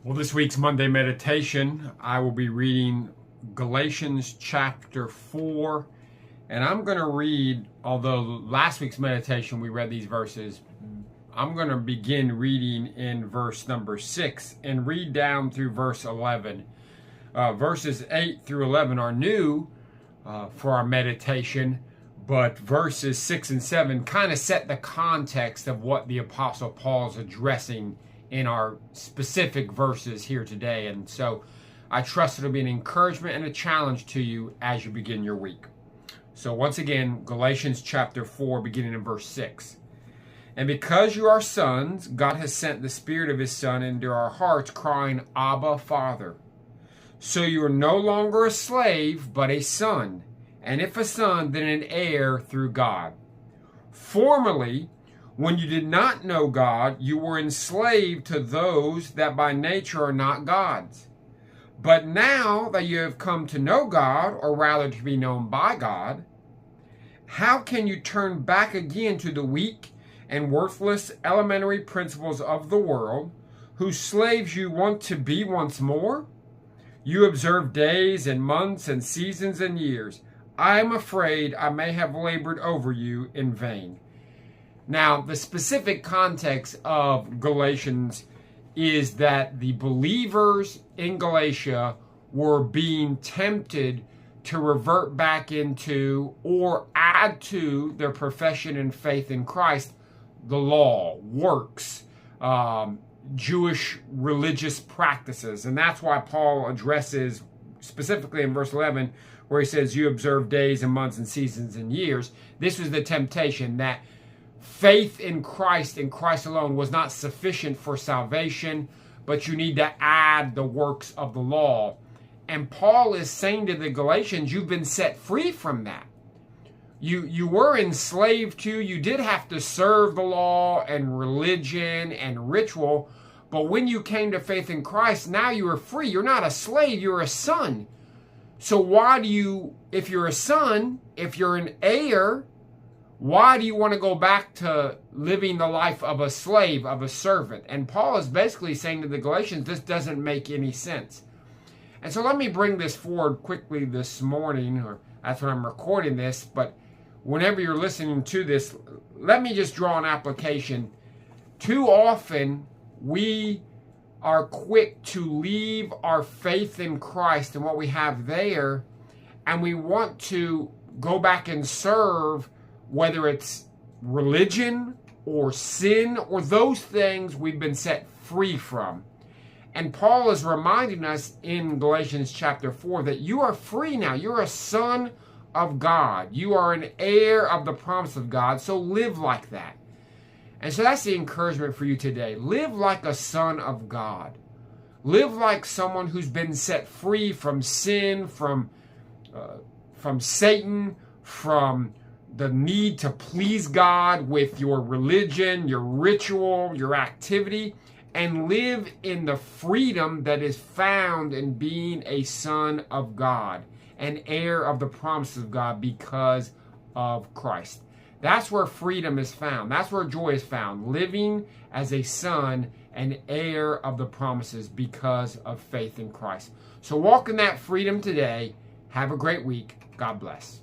Well, this week's Monday meditation, I will be reading Galatians chapter 4. And I'm going to read, although last week's meditation we read these verses, I'm going to begin reading in verse number 6 and read down through verse 11. Verses 8 through 11 are new for our meditation, but verses 6 and 7 kind of set the context of what the Apostle Paul is addressing in our specific verses here today. And so I trust it'll be an encouragement and a challenge to you as you begin your week. So once again, Galatians chapter 4, beginning in verse 6. And because you are sons, God has sent the Spirit of His Son into our hearts, crying, Abba, Father. So you are no longer a slave, but a son. And if a son, then an heir through God. Formerly, when you did not know God, you were enslaved to those that by nature are not God's. But now that you have come to know God, or rather to be known by God, how can you turn back again to the weak and worthless elementary principles of the world, whose slaves you want to be once more? You observe days and months and seasons and years. I am afraid I may have labored over you in vain. Now, the specific context of Galatians is that the believers in Galatia were being tempted to revert back into or add to their profession and faith in Christ the law, works, Jewish religious practices. And that's why Paul addresses specifically in verse 11 where he says, you observe days and months and seasons and years. This was the temptation that faith in Christ alone was not sufficient for salvation, but you need to add the works of the law. And Paul is saying to the Galatians, you've been set free from that. You were enslaved to, you did have to serve the law and religion and ritual, but when you came to faith in Christ, now you are free. You're not a slave, you're a son. So why do you, if you're a son, if you're an heir, why do you want to go back to living the life of a slave, of a servant? And Paul is basically saying to the Galatians, this doesn't make any sense. And so let me bring this forward quickly this morning, or that's when I'm recording this, but whenever you're listening to this, let me just draw an application. Too often, we are quick to leave our faith in Christ and what we have there, and we want to go back and serve, whether it's religion or sin or those things we've been set free from. And Paul is reminding us in Galatians chapter 4 that you are free now. You're a son of God. You are an heir of the promise of God. So live like that. And so that's the encouragement for you today. Live like a son of God. Live like someone who's been set free from sin, from Satan, from the need to please God with your religion, your ritual, your activity, and live in the freedom that is found in being a son of God, an heir of the promises of God because of Christ. That's where freedom is found. That's where joy is found, living as a son and heir of the promises because of faith in Christ. So walk in that freedom today. Have a great week. God bless.